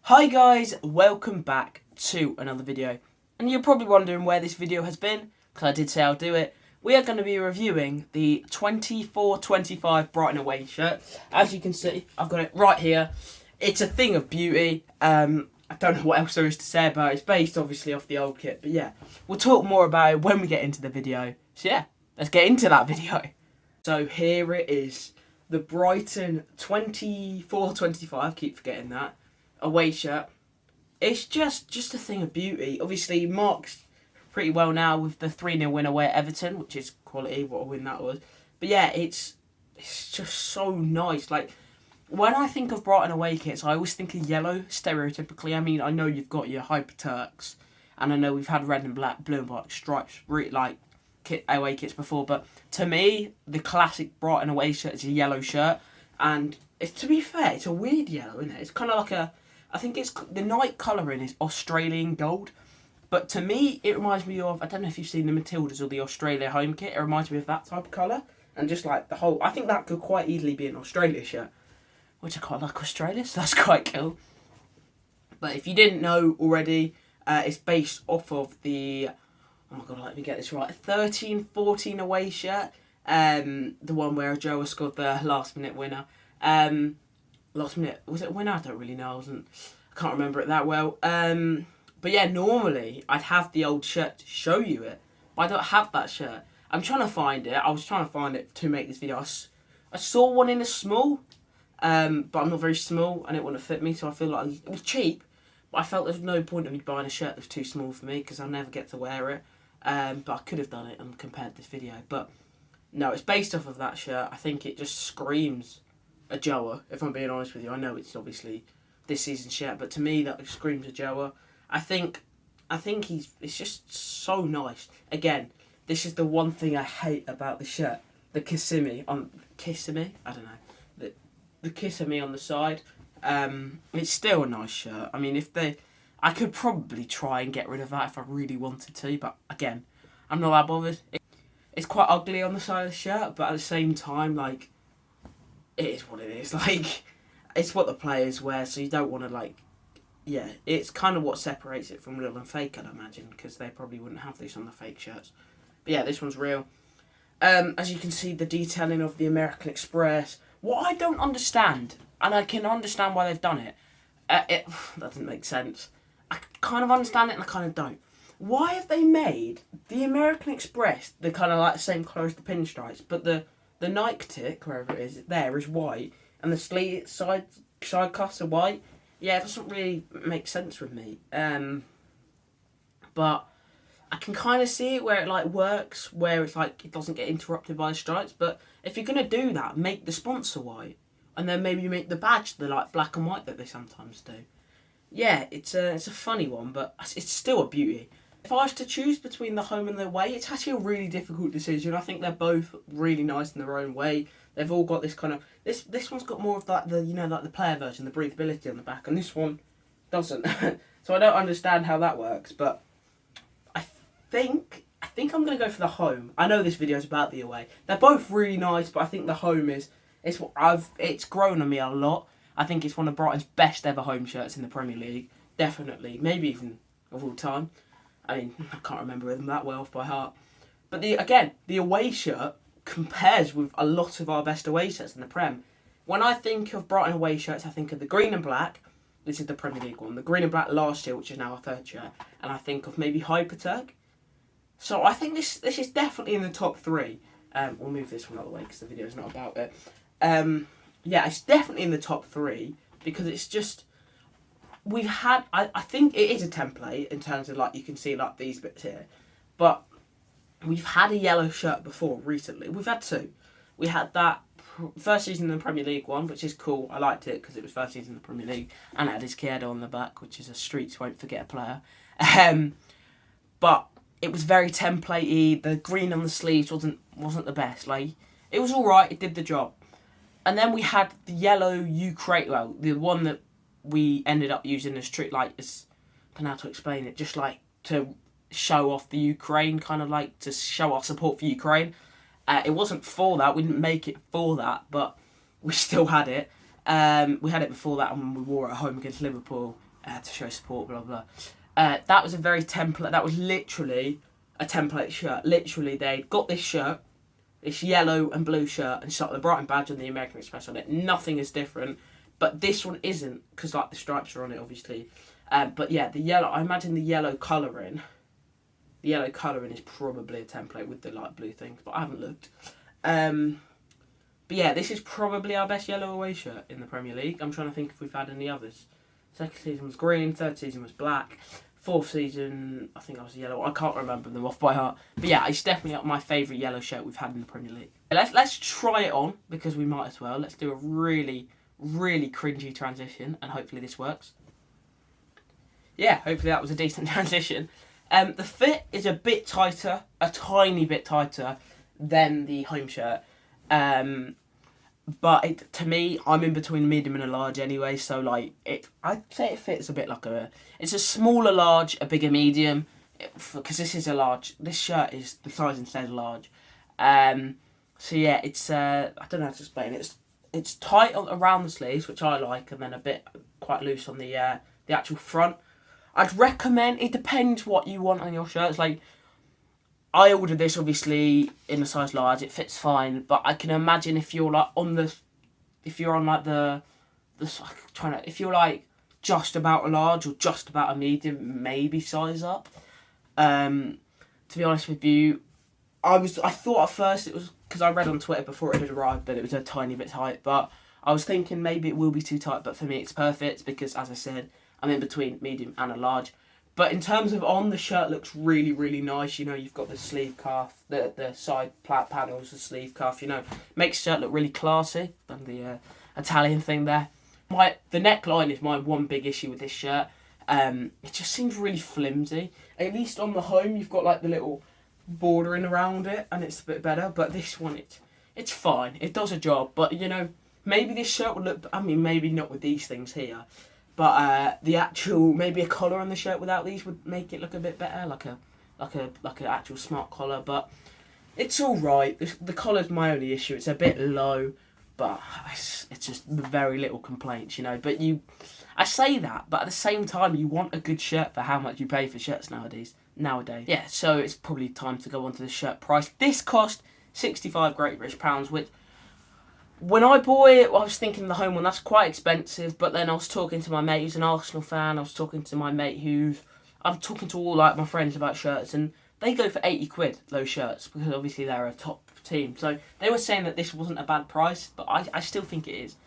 Hi guys, welcome back to another video. And you're probably wondering where this video has been, because I did say I'll do it. We are going to be reviewing the 24-25 Brighton away shirt. As you can see, I've got it right here. It's a thing of beauty. I don't know what else there is to say about it. It's based obviously off the old kit, but yeah, we'll talk more about it when we get into the video. So yeah, let's get into that video. So here it is, the Brighton 24-25, keep forgetting that, away shirt. It's just a thing of beauty. Obviously marks pretty well now with the 3-0 win away at Everton, which is quality, what a win that was. But yeah, it's just so nice. Like, when I think of Brighton away kits, I always think of yellow, stereotypically. I mean, I know you've got your Hyper Turks, and I know we've had red and black, blue and black stripes, like away kits before, but to me, the classic Brighton away shirt is a yellow shirt, and to be fair, it's a weird yellow, isn't it? It's kind of like I think it's, the night colouring is Australian gold, but to me, it reminds me of, I don't know if you've seen the Matildas or the Australia home kit, it reminds me of that type of colour, and just like the whole, I think that could quite easily be an Australia shirt, which I quite like Australia, so that's quite cool. But if you didn't know already, it's based off of the, oh my god, let me get this right, 13-14 away shirt, the one where Joe scored the last minute winner. Last minute, was it a winner? I don't really know, I can't remember it that well. But yeah, normally I'd have the old shirt to show you it, but I don't have that shirt. I'm trying to find it. I was trying to find it to make this video. I saw one in a small, but I'm not very small and it wouldn't fit me, so I feel like it was cheap, but I felt there's no point in me buying a shirt that's too small for me because I'll never get to wear it. But I could have done it and compared this video. But no, it's based off of that shirt. I think it just screams a Joa, if I'm being honest with you. I know it's obviously this season's shirt, but to me that screams a Joa. I think it's just so nice. Again, this is the one thing I hate about the shirt. The Kissimmee, I don't know. The Kissimmee on the side. It's still a nice shirt. I mean, I could probably try and get rid of that if I really wanted to, but again, I'm not that bothered. It's quite ugly on the side of the shirt, but at the same time, like, it is what it is. Like, it's what the players wear, so you don't want to, like, yeah, it's kind of what separates it from real and fake, I'd imagine, because they probably wouldn't have this on the fake shirts. But yeah, this one's real. As you can see, the detailing of the American Express. What I don't understand, and I can understand why they've done it, it doesn't make sense. I kind of understand it and I kind of don't. Why have they made the American Express the kind of like the same colour as the pinstripes, but the Nike tick, wherever it is, there is white, and the sleeve side cuffs are white? Yeah, it doesn't really make sense with me. But I can kind of see it where it like works, where it's like it doesn't get interrupted by the stripes. But if you're gonna do that, make the sponsor white, and then maybe make the badge the like black and white that they sometimes do. Yeah, it's a funny one, but it's still a beauty. If I was to choose between the home and the away, it's actually a really difficult decision. I think they're both really nice in their own way. They've all got this kind of, this one's got more of like the, you know, like the player version, the breathability on the back, and this one doesn't. So I don't understand how that works, but I think I'm gonna go for the home. I know this video is about the away. They're both really nice, but I think the home it's grown on me a lot. I think it's one of Brighton's best ever home shirts in the Premier League, definitely, maybe even of all time. I mean, I can't remember them that well off by heart. But the away shirt compares with a lot of our best away shirts in the Prem. When I think of Brighton away shirts, I think of the green and black. This is the Premier League one. The green and black last year, which is now our third shirt. And I think of maybe Hyper Turk. So I think this is definitely in the top three. We'll move this one out of the way because the video is not about it. Yeah, it's definitely in the top three because it's just, we've had, I think it is a template in terms of like, you can see like these bits here, but we've had a yellow shirt before recently. We've had two. We had that first season in the Premier League one, which is cool. I liked it because it was first season in the Premier League and it had his Kiedo on the back, which is a Streets Won't Forget a player. But it was very templatey. The green on the sleeves wasn't the best. Like, it was all right. It did the job. And then we had the yellow Ukraine, well, the one that we ended up using as I don't know how to explain it, just like to show off the Ukraine, kind of like to show our support for Ukraine. It wasn't for that, we didn't make it for that, but we still had it. We had it before that and we wore it at home against Liverpool. to show support, blah, blah. That was a very template, that was literally a template shirt. Literally, they got this shirt, this yellow and blue shirt, and stuck the Brighton badge and the American Express on it. Nothing is different, but this one isn't, because like the stripes are on it, obviously. But yeah, the yellow, I imagine the yellow colouring is probably a template with the light blue things, but I haven't looked. But yeah, this is probably our best yellow away shirt in the Premier League. I'm trying to think if we've had any others. Second season was green, third season was black, fourth season, I think I was yellow. I can't remember them off by heart. But yeah, it's definitely my favourite yellow shirt we've had in the Premier League. Let's try it on, because we might as well. Let's do a really, really cringy transition, and hopefully this works. Yeah, hopefully that was a decent transition. The fit is a bit tighter, a tiny bit tighter than the home shirt. But to me, I'm in between medium and a large anyway, so like I'd say it fits a bit like it's a smaller large, a bigger medium, because this is a large. This shirt is the size instead of large. So yeah, it's I don't know how to explain it. It's tight around the sleeves, which I like, and then a bit quite loose on the actual front. I'd recommend, it depends what you want on your shirts. Like, I ordered this obviously in a size large, it fits fine, but I can imagine if you're like if you're like just about a large or just about a medium, maybe size up. To be honest with you, I thought at first it was, because I read on Twitter before it had arrived that it was a tiny bit tight, but I was thinking maybe it will be too tight, but for me it's perfect, because as I said, I'm in between medium and a large. But in terms of on, the shirt looks really, really nice. You know, you've got the sleeve cuff, the side panels, the sleeve cuff, you know. Makes the shirt look really classy. And the Italian thing there. The neckline is my one big issue with this shirt. It just seems really flimsy. At least on the home, you've got like the little bordering around it, and it's a bit better. But this one, it's fine. It does a job. But, you know, maybe this shirt would look, I mean, maybe not with these things here. But the actual, maybe a collar on the shirt without these would make it look a bit better, like an actual smart collar. But it's all right. The collar's my only issue. It's a bit low, but it's just very little complaints, you know. But I say that, but at the same time, you want a good shirt for how much you pay for shirts nowadays. Yeah, so it's probably time to go on to the shirt price. This cost £65 Great British pounds, which, when I bought it, I was thinking the home one, that's quite expensive, but then I was talking to my mate who's an Arsenal fan, I'm talking to all like my friends about shirts, and they go for 80 quid, those shirts, because obviously they're a top team. So they were saying that this wasn't a bad price, but I still think it is.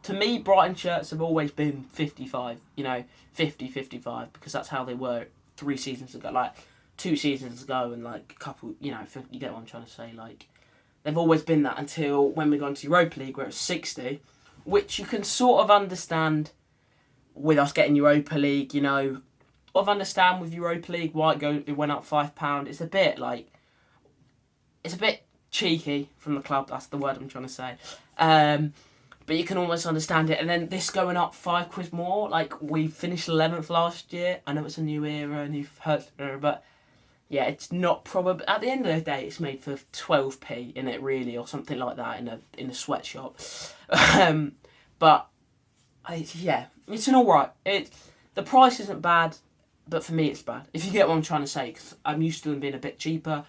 To me, Brighton shirts have always been 55, you know, 50-55, because that's how they were 3 seasons ago, like 2 seasons ago, and like a couple, you know, you get what I'm trying to say, like, they've always been that until when we got into Europa League, where it was 60, which you can sort of understand with us getting Europa League, you know. Of understand with Europa League why it went up £5. It's a bit cheeky from the club. That's the word I'm trying to say. But you can almost understand it. And then this going up £5 more. Like, we finished 11th last year. I know it's a new era, a new first era, but yeah, it's not probably, at the end of the day, it's made for 12p in it, really, or something like that in a sweatshop. But yeah, it's an alright. The price isn't bad, but for me it's bad. If you get what I'm trying to say, because I'm used to them being a bit cheaper.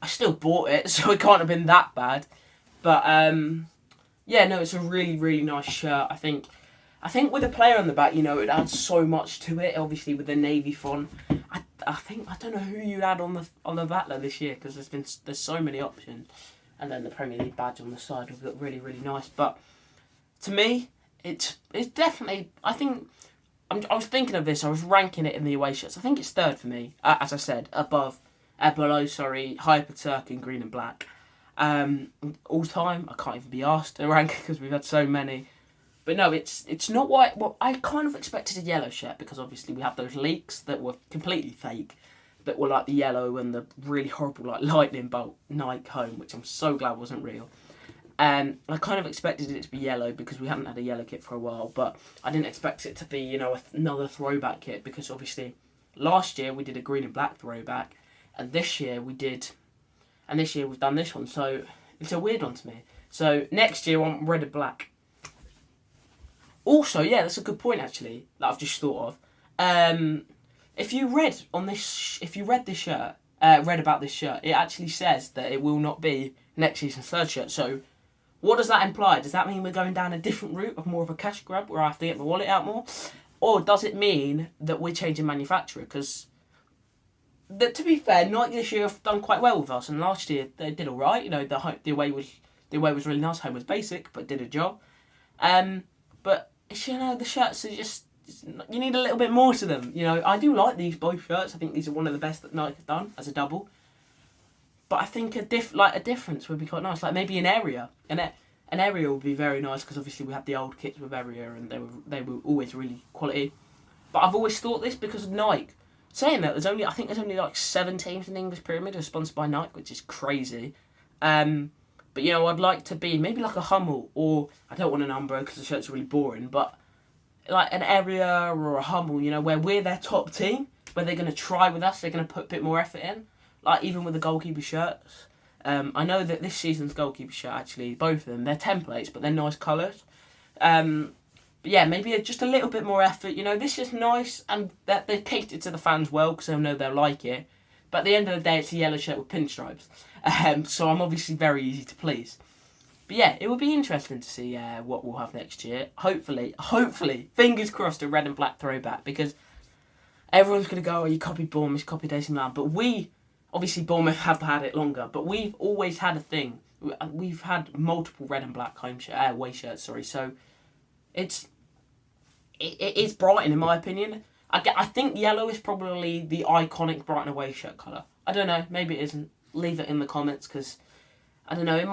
I still bought it, so it can't have been that bad. But yeah, no, it's a really, really nice shirt. I think with a player on the back, you know, it adds so much to it. Obviously, with the navy font, I don't know who you'd add on the back there this year, because there's so many options, and then the Premier League badge on the side would look really, really nice. But to me, it's definitely, I think, I was thinking of this. I was ranking it in the away shirts. I think it's third for me, as I said, below, Hyper Turk in green and black. All time, I can't even be asked to rank it because we've had so many. But no, it's not what I kind of expected a yellow shirt, because obviously we had those leaks that were completely fake, that were like the yellow and the really horrible like lightning bolt Nike home, which I'm so glad wasn't real. I kind of expected it to be yellow because we hadn't had a yellow kit for a while, but I didn't expect it to be, you know, another throwback kit, because obviously last year we did a green and black throwback, and this year we've done this one, so it's a weird one to me. So next year I want red and black. Also, yeah, that's a good point actually that I've just thought of. If you read this shirt, read about this shirt, it actually says that it will not be next season's third shirt. So, what does that imply? Does that mean we're going down a different route of more of a cash grab where I have to get my wallet out more? Or does it mean that we're changing manufacturer? Because, to be fair, Nike this year have done quite well with us, and last year they did all right. You know, the away was really nice. Home was basic, but did a job. But you know, the shirts are just, you need a little bit more to them. You know, I do like both shirts. I think these are one of the best that Nike have done as a double. But I think a difference would be quite nice. Like maybe an area. An area would be very nice because obviously we had the old kits with area and they were always really quality. But I've always thought this because of Nike. Saying that, I think there's only like 7 teams in the English Pyramid who are sponsored by Nike, which is crazy. But you know, I'd like to be maybe like a Hummel, or I don't want an Umbro because the shirt's really boring, but like an area or a Hummel, you know, where we're their top team, where they're going to try with us, they're going to put a bit more effort in. Like even with the goalkeeper shirts. I know that this season's goalkeeper shirt, actually, both of them, they're templates, but they're nice colours. But yeah, maybe just a little bit more effort. You know, this is nice, and that they've catered to the fans well, because they'll know they'll like it. But at the end of the day, it's a yellow shirt with pinstripes. So I'm obviously very easy to please. But yeah, it would be interesting to see what we'll have next year. Hopefully, fingers crossed, a red and black throwback, because everyone's going to go, oh, you copied Bournemouth, you copied AC Milan. But obviously Bournemouth have had it longer, but we've always had a thing. We've had multiple red and black away shirts, so it is Brighton in my opinion. I think yellow is probably the iconic Brighton away shirt colour. I don't know, maybe it isn't. Leave it in the comments, because I don't know, in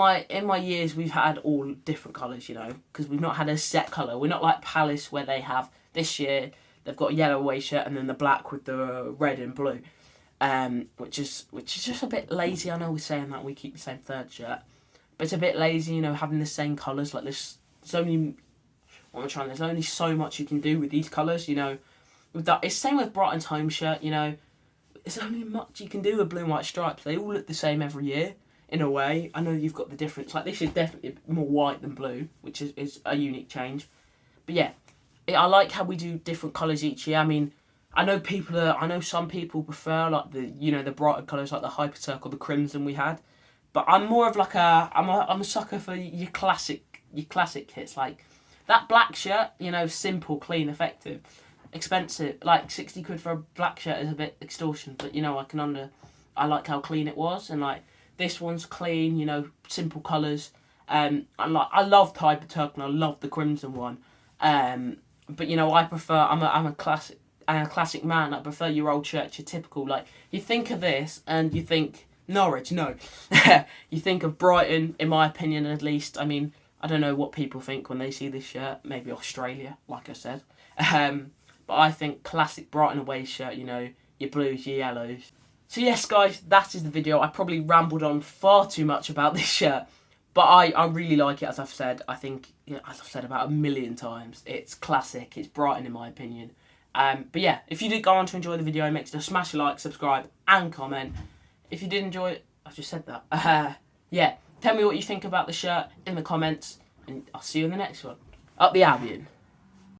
my years we've had all different colours, you know, because we've not had a set colour. We're not like Palace where they have, this year they've got a yellow away shirt and then the black with the red and blue. Which is just a bit lazy. I know we're saying that we keep the same third shirt, but it's a bit lazy, you know, having the same colours like this. There's only so much you can do with these colours, you know. With that, it's same with Brighton's home shirt, you know. There's only much you can do with blue and white stripes. They all look the same every year, in a way. I know you've got the difference. Like this is definitely more white than blue, which is a unique change. But yeah, I like how we do different colours each year. I mean, I know some people prefer like the brighter colours like the Hyperturk or the crimson we had, but I'm more of like I'm a sucker for your classic kits, like that black shirt, you know, simple, clean, effective, expensive, like 60 quid for a black shirt is a bit extortion, but you know, I like how clean it was, and like this one's clean, you know, simple colours. I love Hyperturk and I love the crimson one, but you know, I'm a classic man. I prefer your old shirt, your typical, like, you think of this and you think Norwich, no. You think of Brighton, in my opinion at least. I mean, I don't know what people think when they see this shirt, maybe Australia, like I said. But I think classic Brighton away shirt, you know, your blues, your yellows. So yes, guys, that is the video. I probably rambled on far too much about this shirt, but I really like it, as I've said. I think, as I've said about 1,000,000 times, it's classic, it's Brighton in my opinion. But yeah, if you did go on to enjoy the video, make sure to smash a like, subscribe, and comment. If you did enjoy it, I just said that. Yeah, tell me what you think about the shirt in the comments, and I'll see you in the next one. Up the Albion.